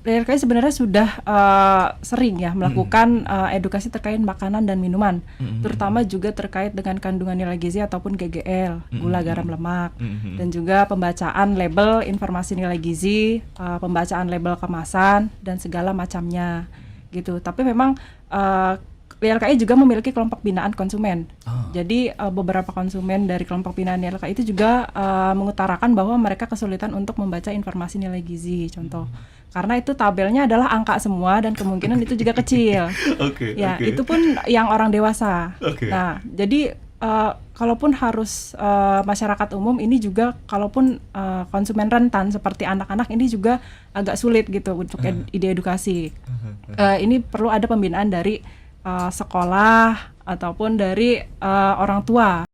YLKI sebenarnya sudah sering ya melakukan edukasi terkait makanan dan minuman, terutama juga terkait dengan kandungan nilai gizi ataupun GGL, gula, garam, lemak, dan juga pembacaan label informasi nilai gizi, pembacaan label kemasan dan segala macamnya gitu. Tapi memang YLKI juga memiliki kelompok binaan konsumen. Jadi beberapa konsumen dari kelompok binaan YLKI itu juga mengutarakan bahwa mereka kesulitan untuk membaca informasi nilai gizi, contoh. Karena itu tabelnya adalah angka semua dan kemungkinan itu juga kecil. Itu pun yang orang dewasa. Nah, jadi kalaupun harus masyarakat umum ini juga, kalaupun konsumen rentan seperti anak-anak ini juga agak sulit gitu untuk ide edukasi. Ini perlu ada pembinaan dari sekolah ataupun dari orang tua.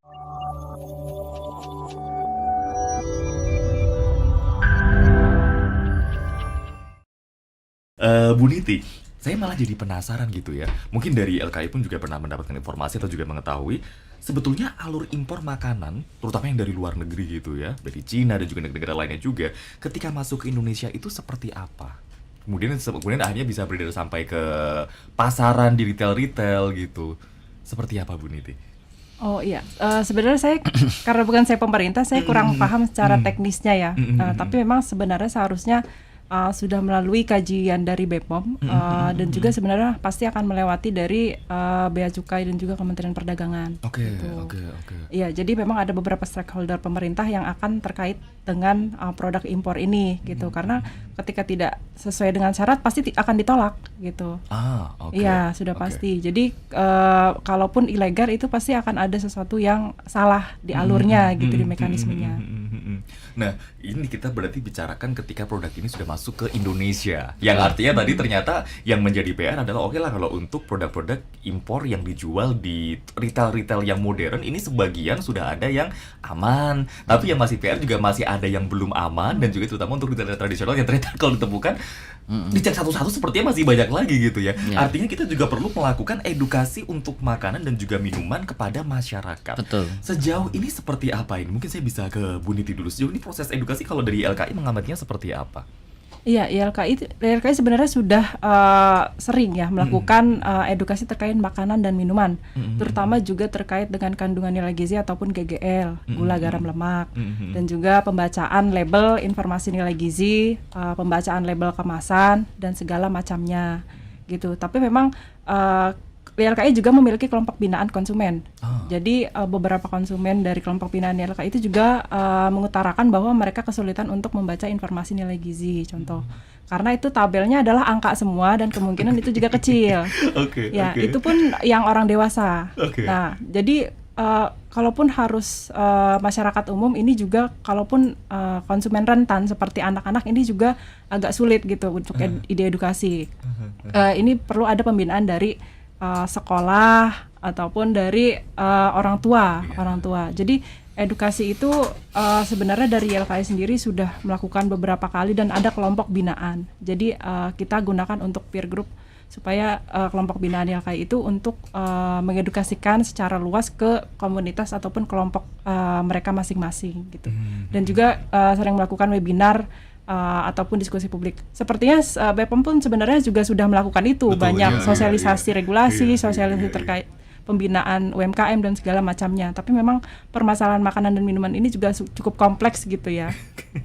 Bu Niti, saya malah jadi penasaran gitu ya. Mungkin dari YLKI pun juga pernah mendapatkan informasi atau juga mengetahui sebetulnya alur impor makanan, terutama yang dari luar negeri gitu ya, dari Cina dan juga negara-negara lainnya juga, ketika masuk ke Indonesia itu seperti apa? Kemudian akhirnya bisa beredar sampai ke pasaran di retail-retail gitu. Seperti apa Bu Niti? Oh iya, sebenarnya saya karena bukan saya pemerintah, saya kurang paham secara teknisnya ya. Tapi memang sebenarnya seharusnya sudah melalui kajian dari BPOM dan juga sebenarnya pasti akan melewati dari Bea Cukai dan juga Kementerian Perdagangan. Oke. Iya, jadi memang ada beberapa stakeholder pemerintah yang akan terkait dengan produk impor ini gitu. Karena ketika tidak sesuai dengan syarat pasti akan ditolak gitu. Iya, sudah pasti. Jadi kalaupun ilegal itu pasti akan ada sesuatu yang salah di alurnya gitu, di mekanismenya. Nah, ini kita berarti bicarakan ketika produk ini sudah masuk ke Indonesia. Yang artinya tadi ternyata yang menjadi PR adalah oke lah kalau untuk produk-produk impor yang dijual di retail-retail yang modern ini sebagian sudah ada yang aman. Tapi yang masih PR juga masih ada yang belum aman, dan juga terutama untuk retail tradisional yang ternyata kalau ditemukan dicek satu-satu sepertinya masih banyak lagi gitu ya. Artinya kita juga perlu melakukan edukasi untuk makanan dan juga minuman kepada masyarakat. Betul. Sejauh ini seperti apa ini? Mungkin saya bisa ke Bu Niti dulu. Sejauh ini proses edukasi kalau dari YLKI mengamatinya seperti apa? Iya, YLKI sebenarnya sudah sering ya melakukan edukasi terkait makanan dan minuman, terutama juga terkait dengan kandungan nilai gizi ataupun GGL, gula, garam, lemak, dan juga pembacaan label informasi nilai gizi, pembacaan label kemasan dan segala macamnya gitu. Tapi memang YLKI juga memiliki kelompok binaan konsumen. Jadi beberapa konsumen dari kelompok binaan YLKI itu juga mengutarakan bahwa mereka kesulitan untuk membaca informasi nilai gizi, contoh. Karena itu tabelnya adalah angka semua dan kemungkinan itu juga kecil. Itu pun yang orang dewasa. Nah, jadi kalaupun harus masyarakat umum ini juga, kalaupun konsumen rentan seperti anak-anak ini juga agak sulit gitu untuk ide edukasi. Ini perlu ada pembinaan dari sekolah ataupun dari orang tua. Jadi edukasi itu sebenarnya dari YLKI sendiri sudah melakukan beberapa kali dan ada kelompok binaan. Jadi kita gunakan untuk peer group supaya kelompok binaan YLKI itu untuk mengedukasikan secara luas ke komunitas ataupun kelompok mereka masing-masing gitu. Dan juga sering melakukan webinar ataupun diskusi publik. Sepertinya BPOM pun sebenarnya juga sudah melakukan itu. Banyak sosialisasi regulasi, sosialisasi terkait pembinaan UMKM dan segala macamnya. Tapi memang permasalahan makanan dan minuman ini juga cukup kompleks gitu ya.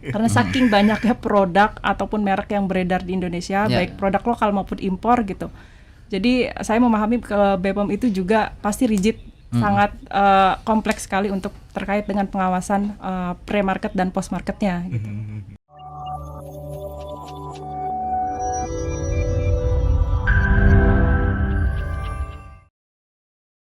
Karena saking banyaknya produk ataupun merek yang beredar di Indonesia, baik produk lokal maupun impor gitu. Jadi saya memahami ke BPOM itu juga pasti rigid, sangat kompleks sekali untuk terkait dengan pengawasan pre-market dan post-marketnya gitu.